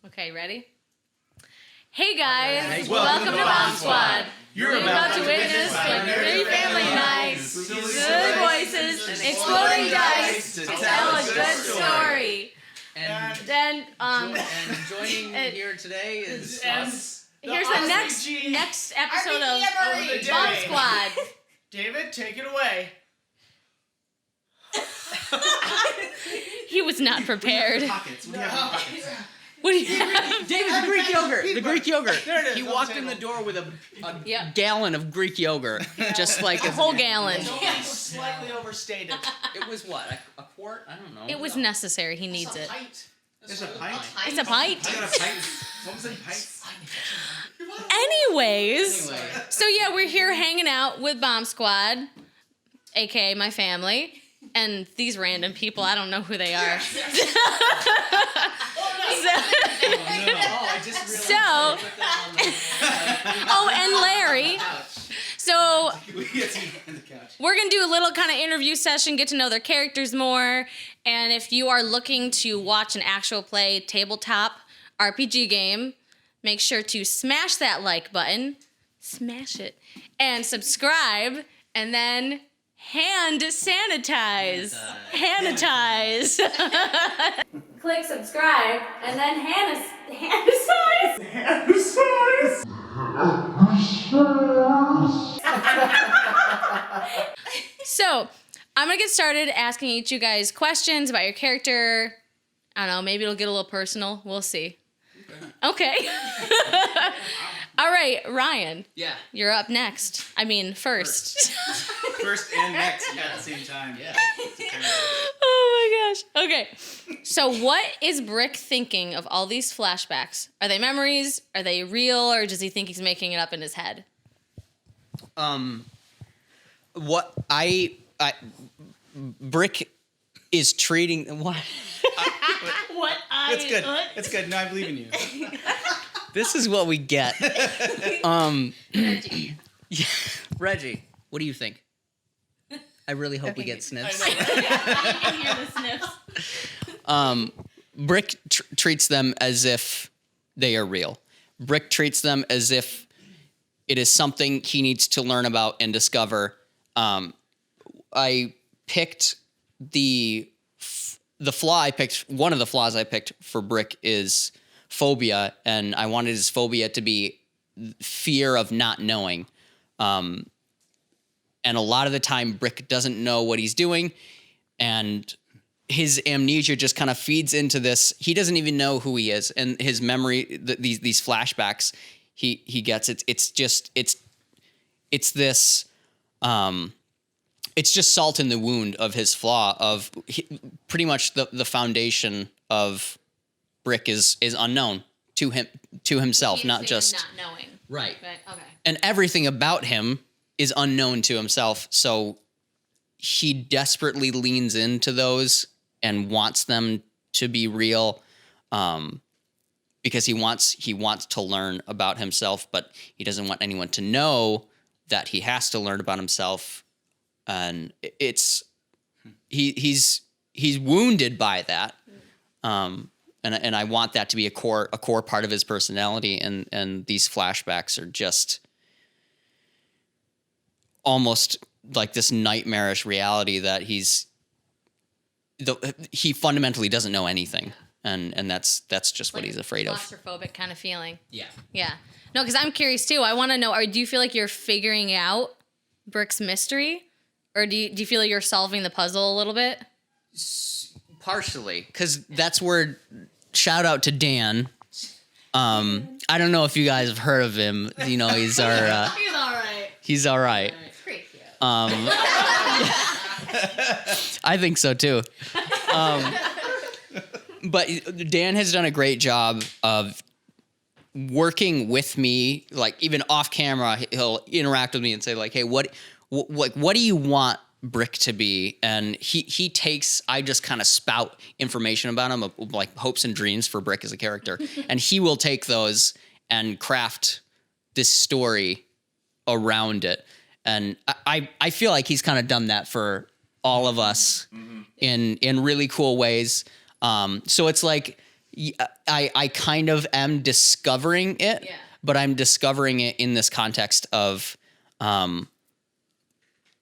Okay, ready? Hey guys, welcome to BombSquad. You're about to witness three family nights, good voices, exploding dice to tell a good story. And Then, joining here today is us. here's the next episode of BombSquad. David, take it away. He was not prepared. Pockets. We have pockets. What do you have? David, the Greek yogurt. The Greek yogurt. There it is, He on the walked in table. the door with a Yep. gallon of Greek yogurt, just like A whole gallon. It's only slightly overstated. It was what, a quart? I don't know. It was necessary. He needs it. It's a pint. It's a pint. I got a pint. What was it? Pint? Anyways, Anyway, so yeah, we're here hanging out with BombSquad, aka my family, and these random people. I don't know who they are. I just realized So- I put that on the Oh, and Larry. couch. So We get to on the couch. we're gonna do a little kind of interview session, get to know their characters more, and if you are looking to watch an actual play tabletop RPG game, make sure to smash that like button, smash it, and subscribe, and then hand sanitize. Handitize. Click subscribe, and then handitize. So, I'm gonna get started asking each you guys questions about your character. I don't know, maybe it'll get a little personal. We'll see. Okay. All right, Ryan, Yeah. you're up next. I mean, first. First and next at the same time. Yeah. Oh my gosh. Okay. So, what is Brick thinking of all these flashbacks? Are they memories? Are they real? Or does he think he's making it up in his head? What Brick is treating what? What That's good. That's good. No, I believe in you. This is what we get. Reggie. Yeah. Reggie, what do you think? I really hope we get sniffs. I can hear the sniffs. Brick treats them as if they are real. Brick treats them as if it is something he needs to learn about and discover. I picked the flaw I picked. One of the flaws I picked for Brick is phobia, and I wanted his phobia to be fear of not knowing. And a lot of the time, Brick doesn't know what he's doing, and his amnesia just kind of feeds into this. He doesn't even know who he is, and his memory, these flashbacks, he gets. It's just salt in the wound of his flaw. Of pretty much the foundation of Brick is unknown to himself, not just not knowing. right. But, okay. And everything about him is unknown to himself, so he desperately leans into those and wants them to be real, because he wants to learn about himself, but he doesn't want anyone to know that he has to learn about himself, and he's wounded by that, and I want that to be a core part of his personality, and these flashbacks are just almost like this nightmarish reality that he fundamentally doesn't know anything, and that's just what he's afraid of. Claustrophobic kind of feeling. Yeah. Yeah. No, because I'm curious too. I want to know, do you feel like you're figuring out Brick's mystery? Or do you feel like you're solving the puzzle a little bit? Partially, because that's where, shout out to Dan. I don't know if you guys have heard of him. You know, he's our... He's all right. he's all right. It's pretty cute. I think so too. But Dan has done a great job of working with me, like even off camera, he'll interact with me and say like, "Hey, what do you want Brick to be?" And he takes, I just kind of spout information about him, like hopes and dreams for Brick as a character, and he will take those and craft this story around it. And I feel like he's kind of done that for all of us in really cool ways. So it's like I kind of am discovering it, Yeah. but I'm discovering it in this context of,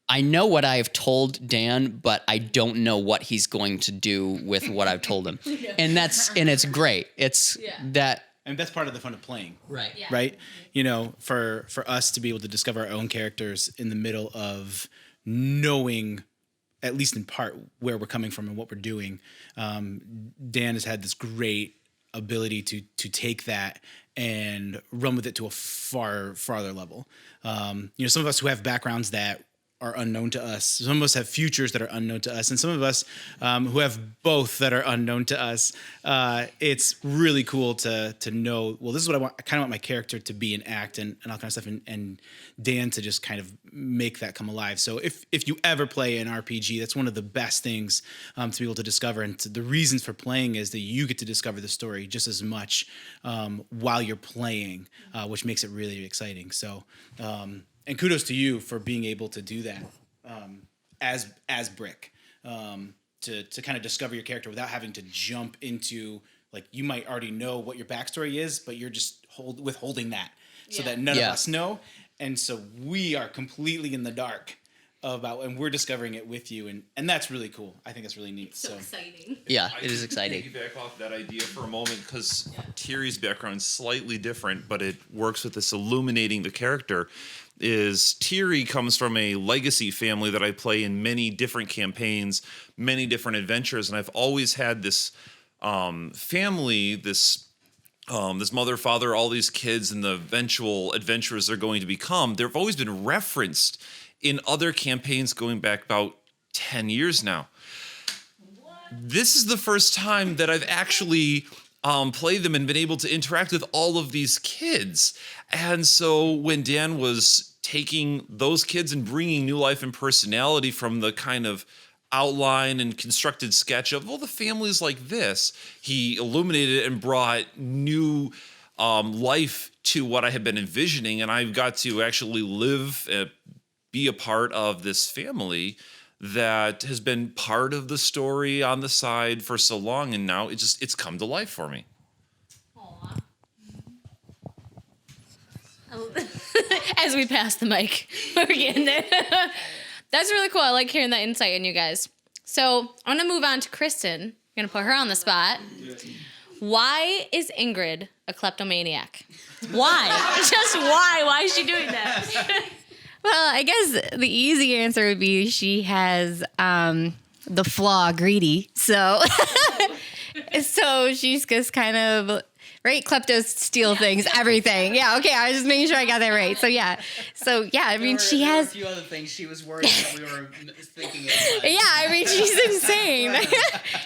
I know what I've told Dan, but I don't know what he's going to do with what I've told him. And it's great. It's that. And that's part of the fun of playing. Right. Yeah. Right? You know, for us to be able to discover our own characters in the middle of knowing, at least in part, where we're coming from and what we're doing. Dan has had this great ability to take that and run with it to a farther level. You know, some of us who have backgrounds that are unknown to us. Some of us have futures that are unknown to us, and some of us who have both that are unknown to us. It's really cool to know. Well, this is what I want. I kind of want my character to be and act and all kind of stuff, and Dan to just kind of make that come alive. So if you ever play an RPG, that's one of the best things to be able to discover. And the reasons for playing is that you get to discover the story just as much while you're playing, which makes it really exciting. So. And kudos to you for being able to do that as Brick, to kind of discover your character without having to jump into, like, you might already know what your backstory is, but you're just withholding that so that none of us know. And so we are completely in the dark about, and we're discovering it with you. And that's really cool. I think that's really neat. So exciting. Yeah, it is exciting. Piggyback off that idea for a moment, because Thierry's background is slightly different, but it works with this illuminating the character. Is Thierry comes from a legacy family that I play in many different campaigns, many different adventures, and I've always had this family, this mother, father, all these kids, and the eventual adventurers they're going to become. They've always been referenced in other campaigns going back about 10 years now. This is the first time that I've actually played them and been able to interact with all of these kids. And so when Dan was taking those kids and bringing new life and personality from the kind of outline and constructed sketch of, well, the family's like this, he illuminated it and brought new life to what I had been envisioning. And I've got to actually live, be a part of this family that has been part of the story on the side for so long, and now it's come to life for me. Aw. As we pass the mic, we're getting there. That's really cool. I like hearing that insight in you guys. So I'm gonna move on to Kristen. I'm gonna put her on the spot. Why is Ingrid a kleptomaniac? Why? Just why? Why is she doing that? Well, I guess the easy answer would be she has the flaw greedy. So so she's just kind of, right? Kleptos steal things, everything. Yeah, okay. I was just making sure I got that right. So yeah. I mean, she there has were a few other things she was worried that we were thinking of. yeah, I mean, she's insane.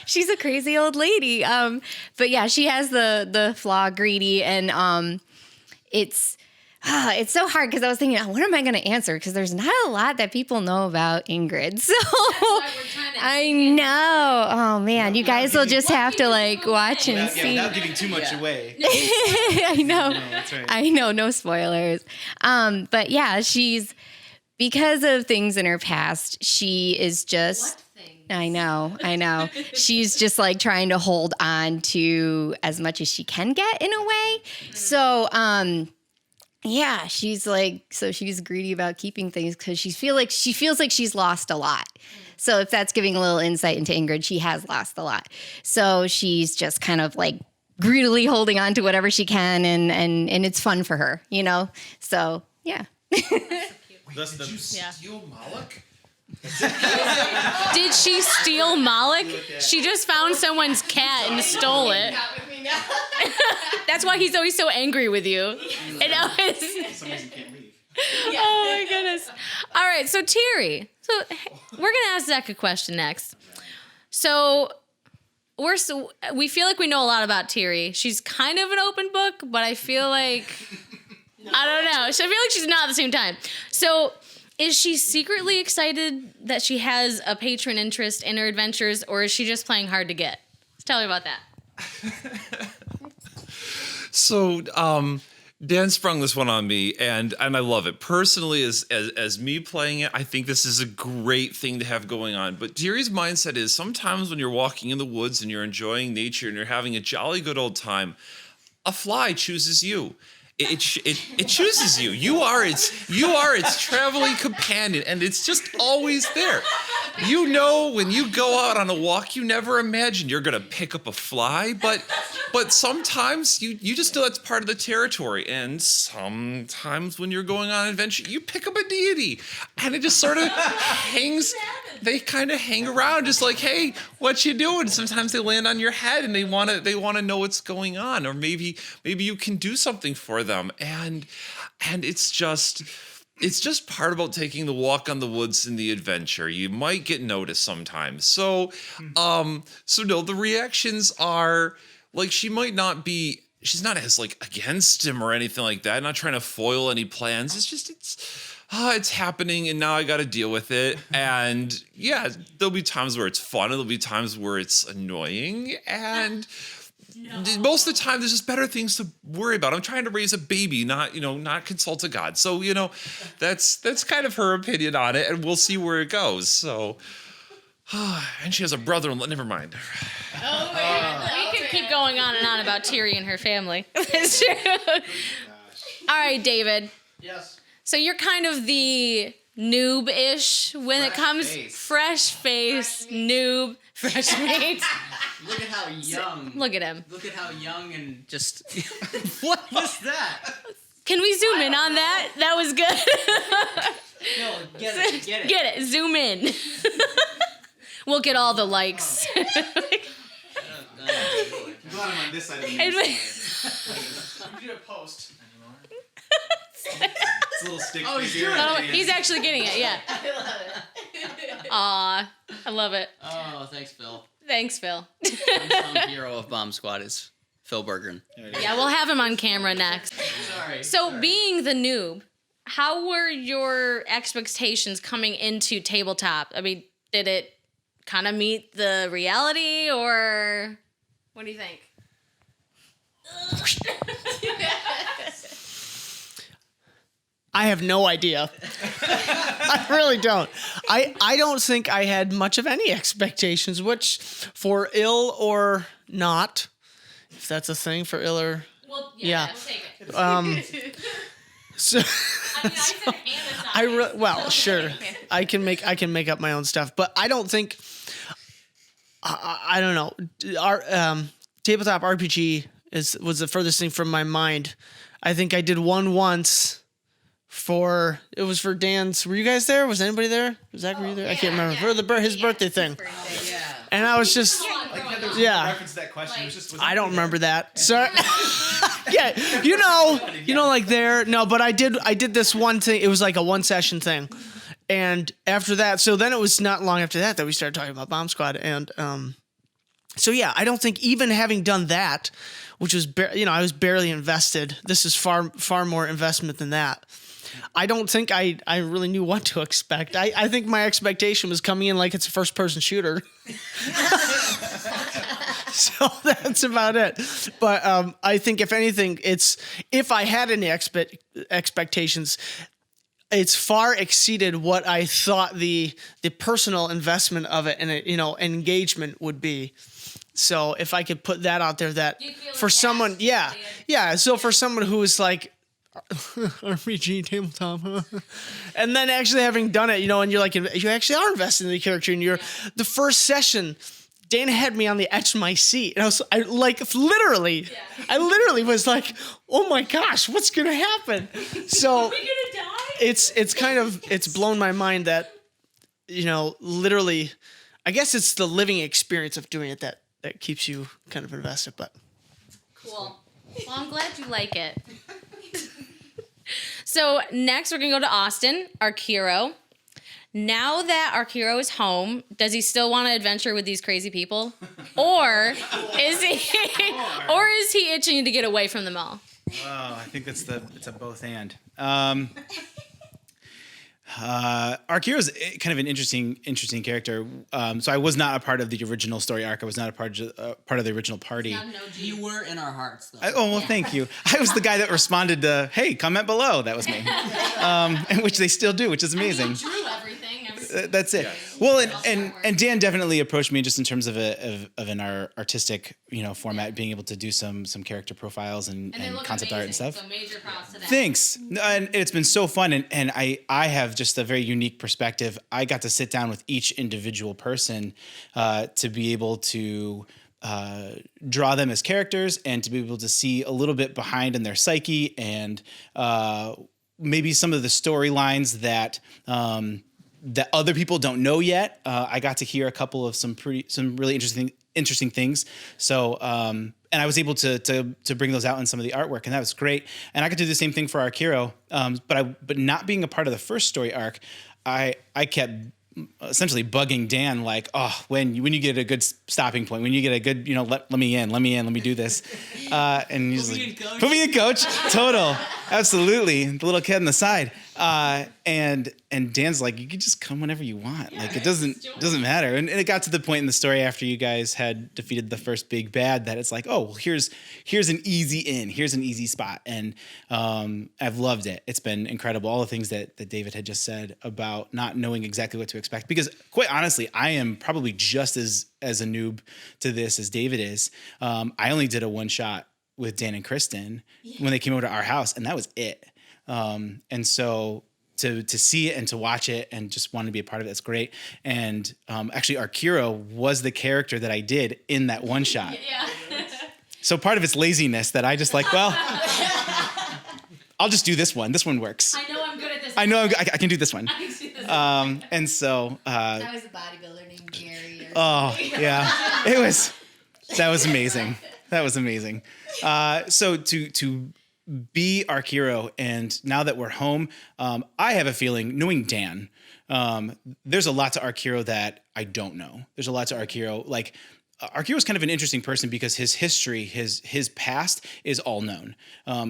She's a crazy old lady. But yeah, she has the flaw greedy, and it's so hard because I was thinking, what am I going to answer? Because there's not a lot that people know about Ingrid. So I know. Oh man, you guys will just have to like watch and see. Without giving too much away. I know. No, that's right. I know. No spoilers. But yeah, she's, because of things in her past, she is just. I know. She's just like trying to hold on to as much as she can get in a way. So, yeah, she's like, so she's greedy about keeping things because she feels like she's lost a lot. So if that's giving a little insight into Ingrid, she has lost a lot. So she's just kind of like greedily holding on to whatever she can, and it's fun for her, you know? So yeah. Did you steal Moloch? Did she steal Moloch? She just found someone's cat and stole it. That's why he's always so angry with you. And always. For some reason can't leave. Oh my goodness. All right, so Thierry. So we're gonna ask Zach a question next. So we feel like we know a lot about Thierry. She's kind of an open book, but I feel like I don't know. So I feel like she's not at the same time. So is she secretly excited that she has a patron interest in her adventures, or is she just playing hard to get? Tell me about that. So, Dan sprung this one on me, and I love it. Personally, as me playing it, I think this is a great thing to have going on. But Thierry's mindset is sometimes when you're walking in the woods and you're enjoying nature and you're having a jolly good old time, a fly chooses you. It chooses you. You are its traveling companion, and it's just always there. You know, when you go out on a walk, you never imagine you're gonna pick up a fly, but sometimes you just know that's part of the territory. And sometimes when you're going on an adventure, you pick up a deity, and it just sort of hangs. They kind of hang around, just like, hey, what you doing? Sometimes they land on your head, and they wanna know what's going on, or maybe you can do something for them, and it's just part about taking the walk on the woods and the adventure. You might get noticed sometimes. So no, the reactions are like she's not as like against him or anything like that. Not trying to foil any plans. It's happening, and now I got to deal with it. And yeah, there'll be times where it's fun, and there'll be times where it's annoying, and most of the time there's just better things to worry about. I'm trying to raise a baby, not consult a god. So, that's kind of her opinion on it, and we'll see where it goes. So, and she has a brother-in-law. Never mind. We could keep going on and on about Thierry and her family. That's true. All right, David. Yes. So you're kind of the noob-ish when it comes fresh face, noob, fresh meat. Look at how young. Look at him. Look at how young and just. What was that? Can we zoom in on that? That was good. No, get it. Get it. Zoom in. We'll get all the likes. I'm glad I'm on this side of the You do a post. It's a little stick. Oh, he's doing it. Oh, he's actually getting it. Yeah. I love it. Aw, I love it. Oh, thanks, Phil. Thanks, Phil. Unsung hero of BombSquad is Phil Bergren. Yeah, we'll have him on camera next. So, being the noob, how were your expectations coming into tabletop? I mean, did it kind of meet the reality, or what do you think? I have no idea. I really don't. I don't think I had much of any expectations, which for ill or not, if that's a thing for ill or Well, yeah. we'll take it. So I well, sure. I can make up my own stuff, but I don't think I don't know. Our tabletop RPG was the furthest thing from my mind. I think I did one once. It was for Dan's. Were you guys there? Was anybody there? Zach, were you there? I can't remember. For his birthday thing. And I was just, Reference that question. It was just, I don't remember that. Sorry. Yeah, like there. No, but I did this one thing. It was like a one session thing. And after that, so then it was not long after that we started talking about BombSquad. And so yeah, I don't think even having done that, which was, I was barely invested. This is far more investment than that. I don't think I really knew what to expect. I think my expectation was coming in like it's a first-person shooter. So that's about it. But I think if anything, if I had any expectations, it's far exceeded what I thought the personal investment of it and engagement would be. So if I could put that out there, that for someone, yeah. So for someone who is like RPG tabletop, and then actually having done it, and you're like, you actually are invested in the character, and the first session, Dana had me on the edge of my seat, and I literally was like, oh my gosh, what's gonna happen? So Are we gonna die? it's blown my mind that, literally, I guess it's the living experience of doing it that keeps you kind of invested. But Cool. Well, I'm glad you like it. So next we're going to go to Austin, our hero. Now that our hero is home, does he still want to adventure with these crazy people? Or is he itching to get away from them all? Oh, I think it's a both and. Arc Hero's kind of an interesting character. So I was not a part of the original story arc. I was not a part of the original party. You were in our hearts, though. Thank you. I was the guy that responded to, "Hey, comment below." That was me, and which they still do, which is amazing. Drew everything. That's it. Well, and Dan definitely approached me just in terms of an artistic, format, being able to do some character profiles and concept art and stuff. So major props to that. Thanks. And it's been so fun, and I have just a very unique perspective. I got to sit down with each individual person to be able to draw them as characters and to be able to see a little bit behind in their psyche and maybe some of the storylines that other people don't know yet. I got to hear a couple of some really interesting things. So, and I was able to bring those out in some of the artwork, and that was great. And I could do the same thing for Arc Hero. But not being a part of the first story arc, I kept essentially bugging Dan, like, oh, when you get a good stopping point, when you get a good, let me in, let me do this. And he's like, put me in, coach. Total. Absolutely. The little kid on the side. And Dan's like, you can just come whenever you want. Like, it doesn't matter. And it got to the point in the story after you guys had defeated the first big bad that it's like, oh, well, here's an easy in, here's an easy spot. And I've loved it. It's been incredible. All the things that David had just said about not knowing exactly what to expect. Because quite honestly, I am probably just as a noob to this as David is. I only did a one shot with Dan and Kristen when they came over to our house, and that was it. And so to see it and to watch it and just want to be a part of it, that's great. And actually, Arkiro was the character that I did in that one shot. Yeah. So part of it's laziness that I just like, well, I'll just do this one. This one works. I know I'm good at this. I know I can do this one. I can do this. And so. I was a bodybuilder named Jerry. Yeah, that was amazing. That was amazing. So to be Arc Hero, and now that we're home, I have a feeling, knowing Dan, there's a lot to Arc Hero that I don't know. There's a lot to Arc Hero. Like, Arc Hero is kind of an interesting person because his history, his past is all known.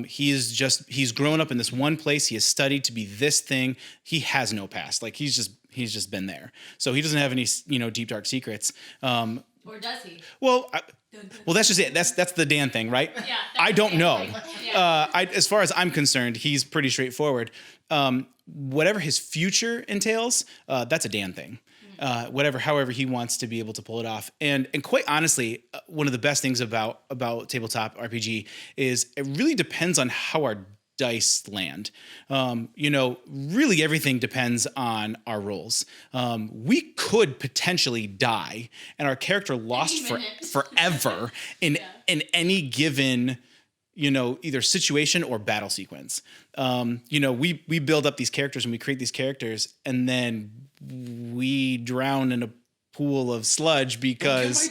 He's grown up in this one place. He has studied to be this thing. He has no past. Like, he's just been there. So he doesn't have any, deep, dark secrets. Or does he? Well, that's just it. That's the Dan thing, right? Yeah. I don't know. Yeah. As far as I'm concerned, he's pretty straightforward. Whatever his future entails, that's a Dan thing. However he wants to be able to pull it off. And quite honestly, one of the best things about tabletop RPG is it really depends on how our dice land. Really everything depends on our rolls. We could potentially die and our character lost forever in any given, either situation or battle sequence. We build up these characters and we create these characters, and then we drown in a pool of sludge because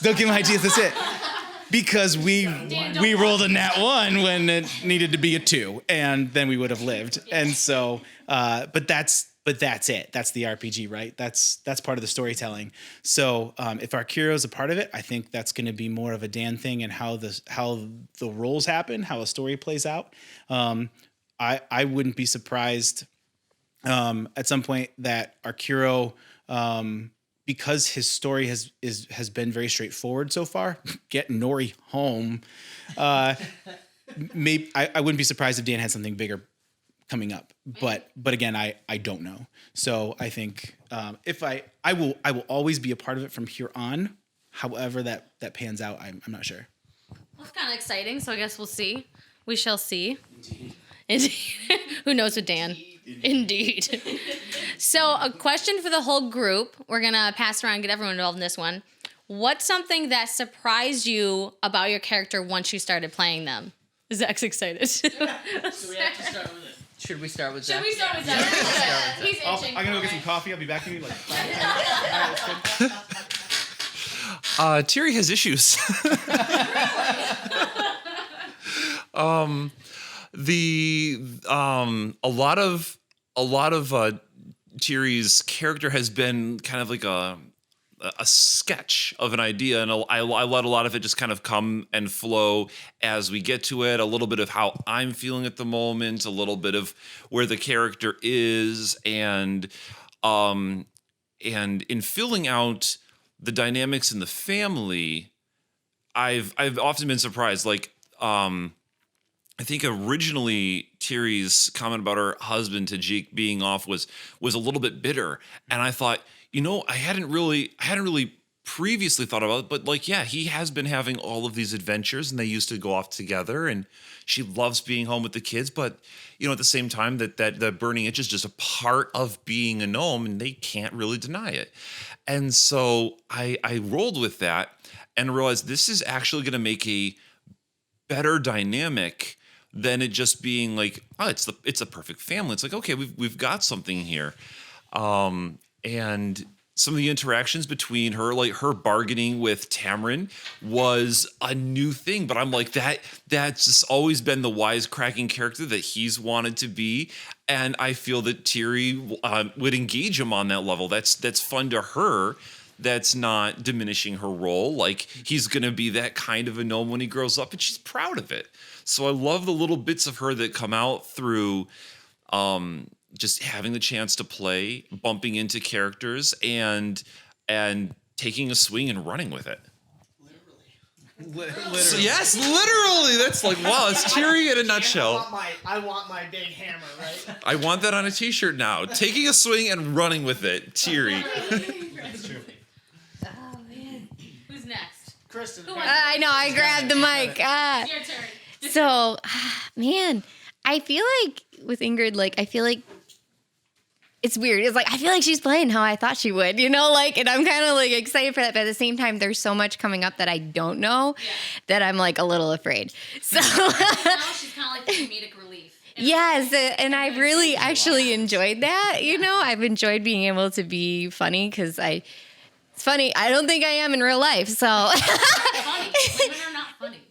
don't give them ideas. That's it. Because we rolled a nat 1 when it needed to be a 2, and then we would have lived. And so, but that's it. That's the RPG, right? That's part of the storytelling. So if Arc Hero is a part of it, I think that's going to be more of a Dan thing and how the roles happen, how a story plays out. I wouldn't be surprised at some point that Arc Hero, because his story has been very straightforward so far, get Nori home. Maybe I wouldn't be surprised if Dan had something bigger coming up. But again, I don't know. So I think if I will always be a part of it from here on. However that pans out, I'm not sure. Well, it's kind of exciting. So I guess we'll see. We shall see. Indeed. Who knows with Dan? Indeed. So a question for the whole group. We're going to pass around and get everyone involved in this one. What's something that surprised you about your character once you started playing them? Zach's excited. So we have to start with it. Should we start with Zach? Should we start with Zach? He's itching. I'm going to go get some coffee. I'll be back to you like 5 minutes. Thierry has issues. A lot of Thierry's character has been kind of like a sketch of an idea, and I let a lot of it just kind of come and flow as we get to it. A little bit of how I'm feeling at the moment, a little bit of where the character is, and in filling out the dynamics in the family, I've often been surprised. Like, I think originally Thierry's comment about her husband Tajik being off was a little bit bitter, and I thought, I hadn't really previously thought about it, but like, yeah, he has been having all of these adventures, and they used to go off together, and she loves being home with the kids, but at the same time that the burning itch is just a part of being a gnome, and they can't really deny it. And so I rolled with that and realized this is actually going to make a better dynamic than it just being like, oh, it's a perfect family. It's like, okay, we've got something here. And some of the interactions between her, like her bargaining with Tamarin, was a new thing. But I'm like, that's just always been the wisecracking character that he's wanted to be. And I feel that Thierry would engage him on that level. That's fun to her. That's not diminishing her role. Like, he's going to be that kind of a gnome when he grows up, and she's proud of it. So I love the little bits of her that come out through just having the chance to play, bumping into characters, and taking a swing and running with it. Literally. So, yes, literally. That's like, wow, it's Thierry in a nutshell. I want my big hammer, right? I want that on a t-shirt now. Taking a swing and running with it. Thierry. That's true. Oh, man. Who's next? Kristen. I know. I grabbed the mic. Your turn. So, man, I feel like with Ingrid, like, I feel like it's weird. It's like, I feel like she's playing how I thought she would, and I'm kind of like excited for that. But at the same time, there's so much coming up that I don't know that I'm like a little afraid. So Now she's kind of like the comedic relief. yes, and I really actually enjoyed that. I've enjoyed being able to be funny because it's funny. I don't think I am in real life. So Funny. Women are not funny.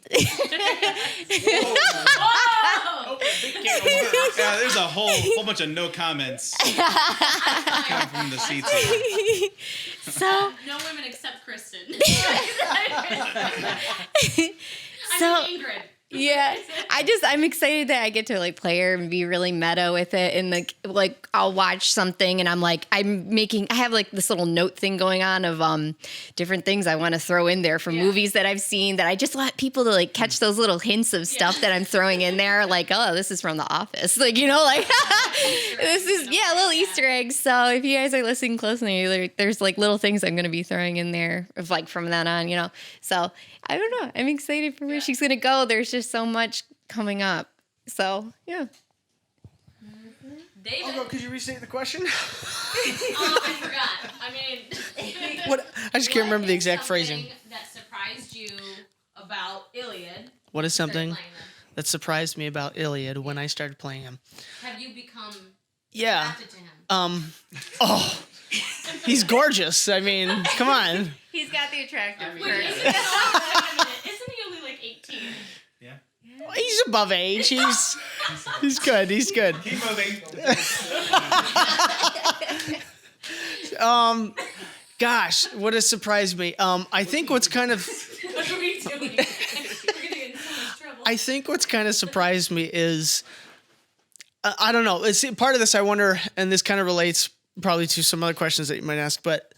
Whoa! Yeah, there's a whole bunch of no comments coming from the seats here. So No women except Kristen. So I mean Ingrid. yeah, I'm excited that I get to like play her and be really meta with it, and like I'll watch something and I'm like I have like this little note thing going on of different things I want to throw in there from movies that I've seen, that I just want people to like catch those little hints of stuff that I'm throwing in there, like, oh, this is from The Office, like, like this is little Easter eggs. So if you guys are listening closely, there's like little things I'm going to be throwing in there of like from then on, so I don't know. I'm excited for where she's going to go. There's just so much coming up. So, yeah. David. Could you restate the question? I forgot. I mean, What? I just can't remember the exact something phrasing. that surprised you about Iliad. What is something Playing them. that surprised me about Iliad when I started playing him? Have you become Yeah. attracted to him? Oh, he's gorgeous. I mean, come on. He's got the attractive Wait, isn't he only like 18? Yeah. He's above age. He's good. He's good. Keep moving. Gosh, what has surprised me? I think what's kind of What are we doing? We're gonna get in so much trouble. I think what's kind of surprised me is I don't know. It's part of this. I wonder, and this kind of relates probably to some other questions that you might ask, but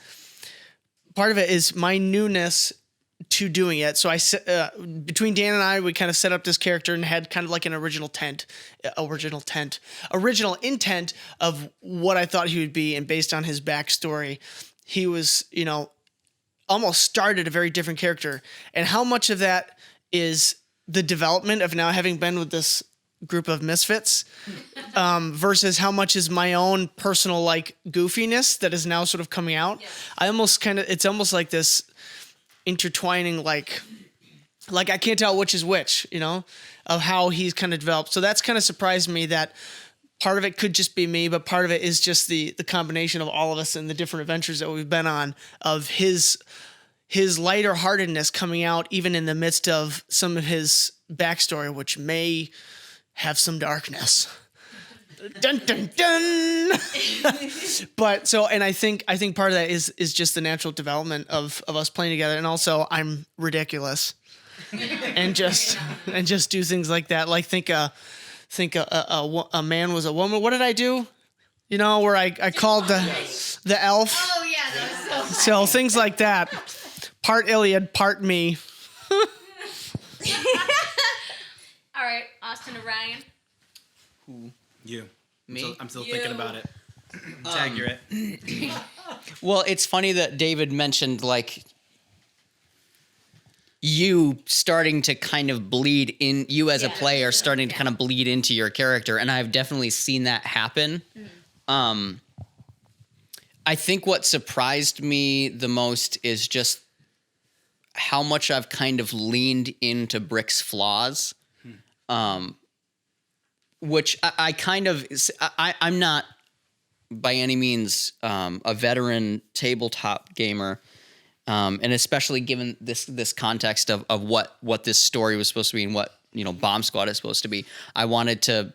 part of it is my newness to doing it. So between Dan and I, we kind of set up this character and had kind of like an original intent of what I thought he would be, and based on his backstory, he was, almost started a very different character. And how much of that is the development of now having been with this group of misfits versus how much is my own personal like goofiness that is now sort of coming out. Yeah. It's almost like this intertwining, like I can't tell which is which, of how he's kind of developed. So that's kind of surprised me that part of it could just be me, but part of it is just the combination of all of us and the different adventures that we've been on, of his lighter heartedness coming out even in the midst of some of his backstory, which may have some darkness. Dun dun dun. But so, and I think part of that is just the natural development of us playing together, and also I'm ridiculous, and just do things like that. Like think a man was a woman. What did I do? You know, where I called the elf. Oh yeah, that was So things like that. Part Iliad, part me. All right, Austin and Ryan. You. Me? I'm still You. thinking about it. It's accurate. Well, it's funny that David mentioned like you starting to kind of bleed in, you as a player starting to kind of bleed into your character, and I've definitely seen that happen. I think what surprised me the most is just how much I've kind of leaned into Brick's flaws, which I kind of I'm not by any means a veteran tabletop gamer, and especially given this context of what this story was supposed to be and what BombSquad is supposed to be. I wanted to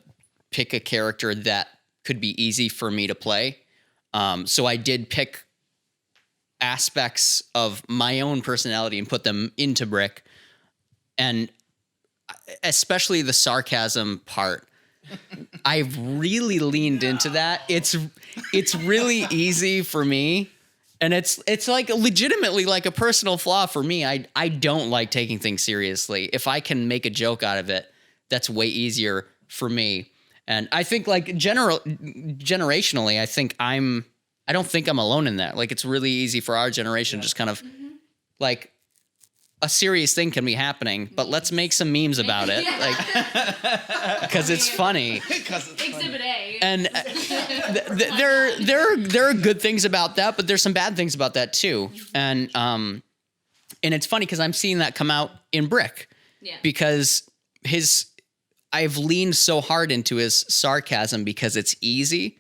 pick a character that could be easy for me to play, so I did pick aspects of my own personality and put them into Brick, and especially the sarcasm part. I've really leaned into that. It's really easy for me, and it's like legitimately like a personal flaw for me. I don't like taking things seriously. If I can make a joke out of it, that's way easier for me. And I think like generationally, I don't think I'm alone in that. Like it's really easy for our generation, just kind of like a serious thing can be happening, but let's make some memes about it, like because it's funny. Exhibit A. And there are good things about that, but there's some bad things about that too. And it's funny because I'm seeing that come out in Brick, because I've leaned so hard into his sarcasm because it's easy,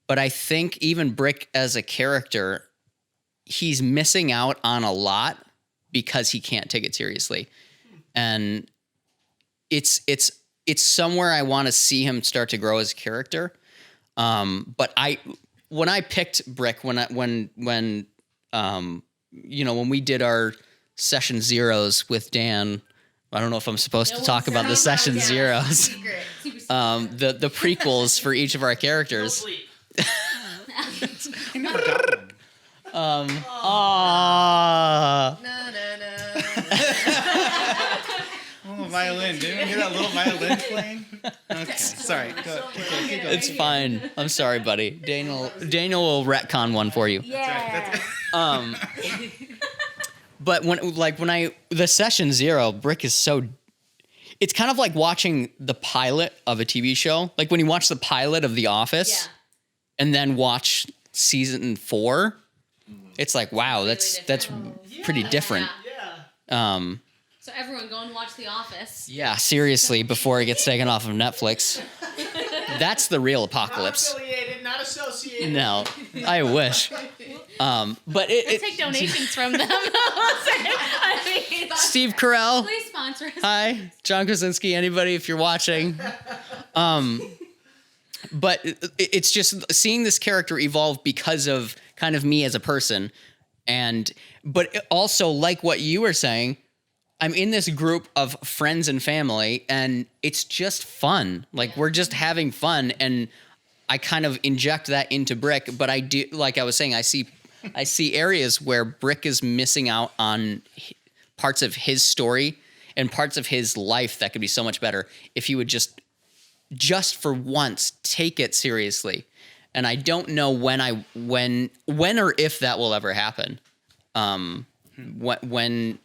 but I think even Brick as a character, he's missing out on a lot because he can't take it seriously. And it's somewhere I want to see him start to grow as a character. But when I picked Brick, when we did our session zeros with Dan, I don't know if I'm supposed to talk about the session zeros, the prequels for each of our characters. I never got one. Oh, violin. Didn't we hear that little violin playing? Okay, sorry. Go. It's fine. I'm sorry, buddy. Daniel will retcon one for you. yeah. But the session zero, Brick is so. It's kind of like watching the pilot of a TV show. Like when you watch the pilot of The Office, and then watch season 4. It's like, wow, that's pretty different. So everyone go and watch The Office. Yeah, seriously, before it gets taken off of Netflix. That's the real apocalypse. Not affiliated, not associated. No, I wish. But Let's take donations from them. I mean, Steve Carell. please sponsor us. Hi, John Krasinski. Anybody, if you're watching. But it's just seeing this character evolve because of kind of me as a person, but also like what you were saying, I'm in this group of friends and family, and it's just fun. Like we're just having fun, and I kind of inject that into Brick. But I do, like I was saying, I see areas where Brick is missing out on parts of his story and parts of his life that could be so much better if he would just for once take it seriously. And I don't know when or if that will ever happen. When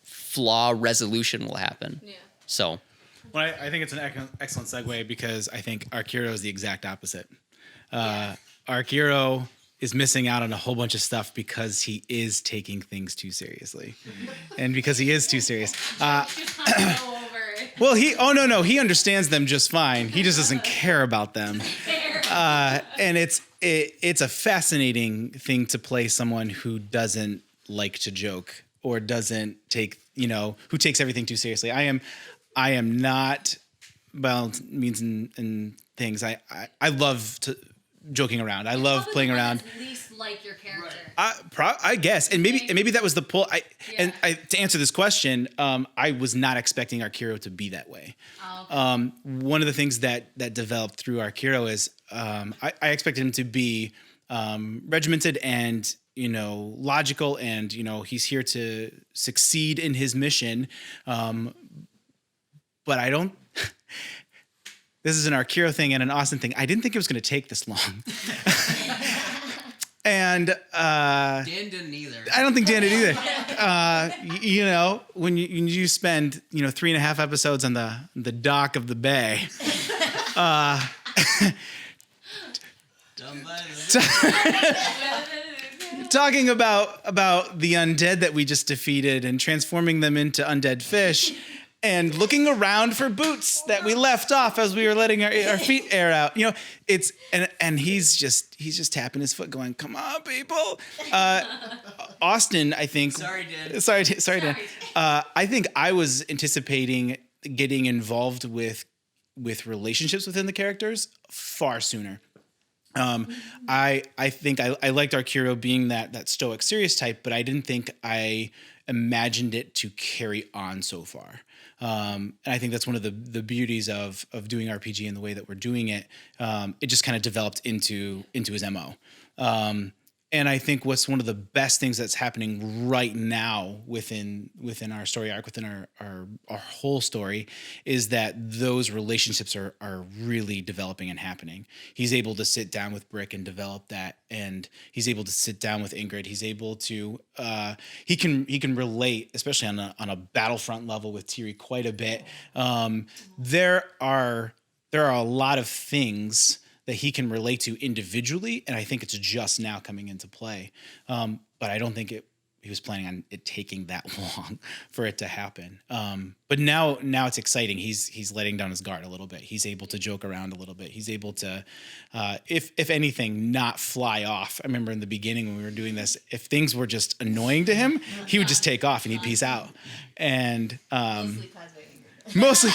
flaw resolution will happen. Yeah. So. Well, I think it's an excellent segue because I think Arkiro is the exact opposite. Arkiro is missing out on a whole bunch of stuff because he is taking things too seriously, and because he is too serious. Well, he understands them just fine. He just doesn't care about them. And it's a fascinating thing to play someone who doesn't like to joke or doesn't take, who takes everything too seriously. I am not, by all means and things. I love joking around. I love playing around. Least like your character. I guess, and maybe that was the pull. To answer this question, I was not expecting Arkiro to be that way. Oh, okay. One of the things that developed through Arkiro is I expected him to be regimented and logical, and he's here to succeed in his mission. But I don't. This is an Arkiro thing and an Austin thing. I didn't think it was going to take this long. And Dan didn't either. I don't think Dan did either. When you spend 3.5 episodes on the dock of the bay, talking about the undead that we just defeated and transforming them into undead fish, and looking around for boots that we left off as we were letting our feet air out. It's and he's just tapping his foot, going, "Come on, people." Austin, I think. Sorry, Dan. Sorry, Dan. I think I was anticipating getting involved with relationships within the characters far sooner. I think I liked Arkiro being that stoic, serious type, but I didn't think I imagined it to carry on so far. And I think that's one of the beauties of doing RPG and the way that we're doing it. It just kind of developed into his MO. And I think what's one of the best things that's happening right now within our story arc, within our whole story, is that those relationships are really developing and happening. He's able to sit down with Brick and develop that, and he's able to sit down with Ingrid. He's able to he can relate, especially on a battlefront level, with Tiri quite a bit. There are a lot of things that he can relate to individually, and I think it's just now coming into play. But I don't think he was planning on it taking that long for it to happen. But now it's exciting. He's letting down his guard a little bit. He's able to joke around a little bit. He's able to, if anything, not fly off. I remember in the beginning when we were doing this, if things were just annoying to him, he would just take off and he'd peace out. And mostly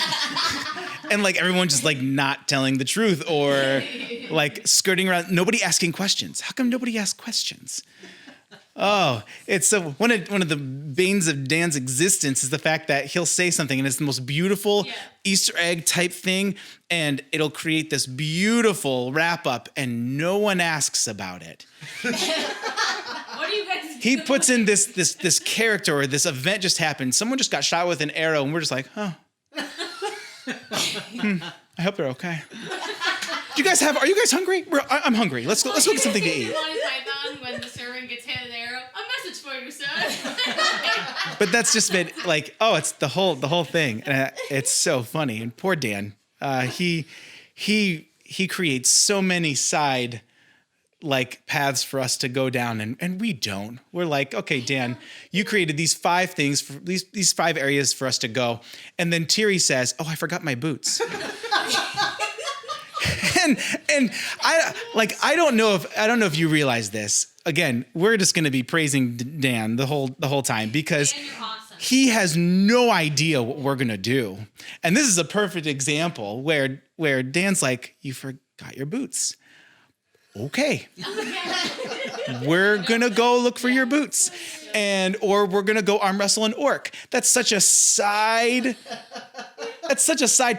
and like everyone just like not telling the truth or like skirting around, nobody asking questions. How come nobody asks questions? Oh, it's so one of the banes of Dan's existence is the fact that he'll say something and it's the most beautiful Easter egg type thing, and it'll create this beautiful wrap up and no one asks about it. What do you guys do? He puts in this character, or this event just happened. Someone just got shot with an arrow and we're just like, oh. I hope they're okay. Are you guys hungry? I'm hungry. Let's go get something to eat. Monty Python, when the servant gets hit an arrow, a message for you, son. But that's just been like, oh, it's the whole thing. And it's so funny. And poor Dan, he creates so many side like paths for us to go down, and we don't. We're like, okay, Dan, you created these 5 things for these 5 areas for us to go, and then Tiri says, "Oh, I forgot my boots." and I don't know if you realize this. Again, we're just going to be praising Dan the whole time because Dan, you're awesome. He has no idea what we're going to do, and this is a perfect example where Dan's like, "You forgot your boots." Okay. We're gonna go look for your boots, or we're gonna go arm wrestle an orc. That's such a side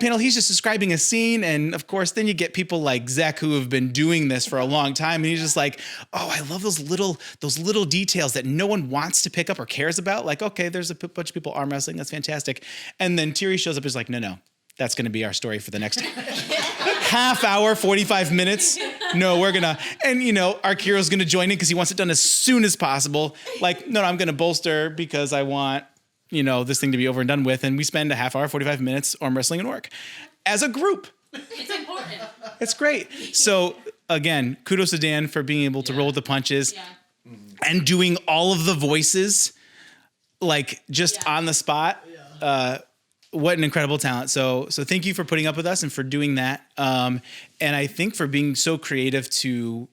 panel. He's just describing a scene, and of course, then you get people like Zach who have been doing this for a long time, and he's just like, "Oh, I love those little details that no one wants to pick up or cares about." Like, okay, there's a bunch of people arm wrestling. That's fantastic. And then Tiri shows up and is like, "No, that's gonna be our story for the next half hour, 45 minutes. No, we're gonna," and Arkiro's gonna join in because he wants it done as soon as possible. Like, no, I'm gonna bolster because I want, this thing to be over and done with. And we spend a half hour, 45 minutes arm wrestling an orc as a group. It's important. It's great. So again, kudos to Dan for being able to roll with the punches and doing all of the voices, like just on the spot. What an incredible talent. So thank you for putting up with us and for doing that. And I think for being so creative to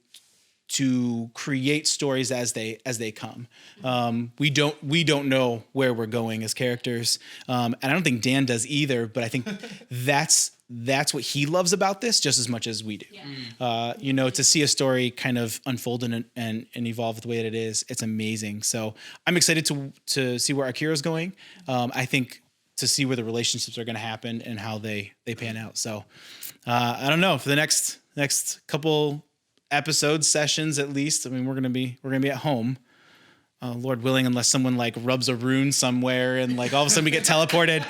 create stories as they come. We don't know where we're going as characters. And I don't think Dan does either, but I think that's that's what he loves about this just as much as we do. You know, to see a story kind of unfold and evolve the way that it is, it's amazing. So I'm excited to see where Akira's going. I think to see where the relationships are going to happen and how they pan out. So I don't know, for the next couple episodes, sessions at least. I mean, we're gonna be at home. Lord willing, unless someone like rubs a rune somewhere and like all of a sudden we get teleported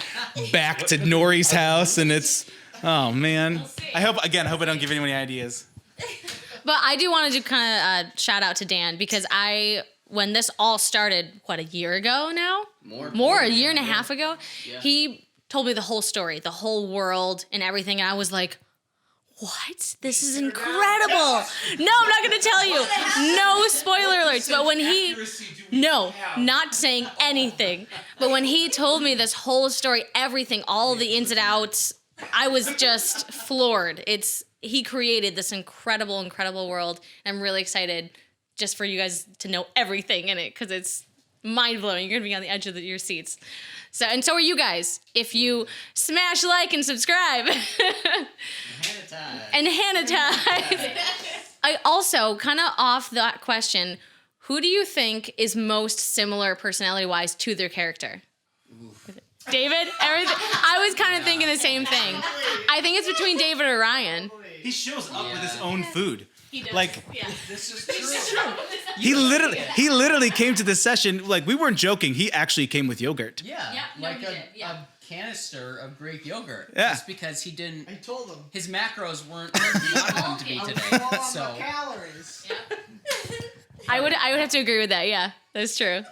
back to Nori's house and it's, oh man. I hope I don't give anyone any ideas. But I do want to do kind of shout out to Dan because when this all started, a year ago now? More, a year and a half ago, he told me the whole story, the whole world and everything. And I was like, what? This is incredible. No, I'm not going to tell you. No spoiler alerts. But when not saying anything. But when he told me this whole story, everything, all of the ins and outs, I was just floored. He created this incredible, incredible world. I'm really excited just for you guys to know everything in it because it's mind-blowing. You're going to be on the edge of your seats. So are you guys. If you smash like and subscribe. And Hannah-tize. I also, kind of off that question, who do you think is most similar personality-wise to their character? David? I was kind of thinking the same thing. I think it's between David or Ryan. He shows up with his own food. He does. Like, This is true. he literally came to this session, like we weren't joking, he actually came with yogurt. Yeah, no, like he did, yeah. a canister of Greek yogurt. Yeah. Just because he didn't. I told him. His macros weren't where he wanted them to be today. So Calories. I would have to agree with that. Yeah, that's true.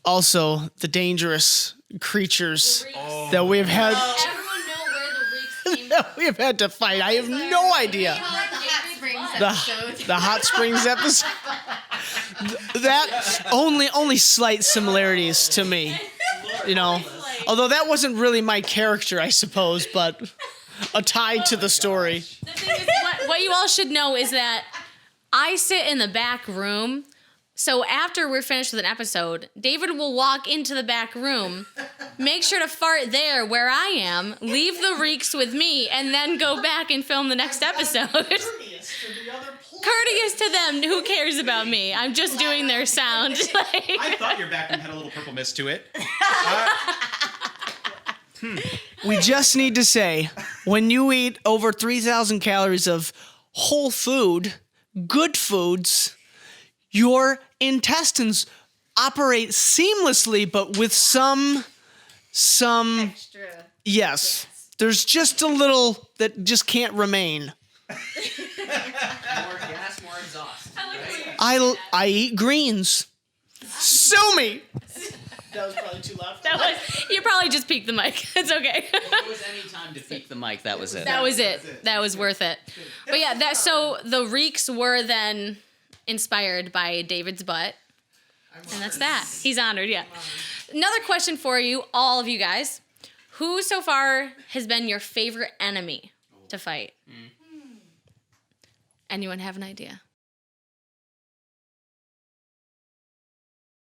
Also the dangerous creatures that we've had Everyone know where the reeks came that we've had to fight. I have no idea. The hot springs episode. That only slight similarities to me, you know. Although that wasn't really my character, I suppose, but a tie to the story. The thing is, what you all should know is that I sit in the back room. So after we're finished with an episode, David will walk into the back room, make sure to fart there where I am, leave the reeks with me, and then go back and film the next episode. Courteous to them. Who cares about me? I'm just doing their sound. I thought your back room had a little purple mist to it. We just need to say, when you eat over 3,000 calories of whole food, good foods, your intestines operate seamlessly, but with some Extra. yes. There's just a little that just can't remain. more gas, more exhaust. I eat greens. Sue me. That was probably too loud. You probably just peeked the mic. It's okay. If there was any time to peek the mic, that was it. That was it. That was worth it. But yeah, so the reeks were then inspired by David's butt. And that's that. He's honored, yeah. Another question for you, all of you guys. Who so far has been your favorite enemy to fight? Anyone have an idea?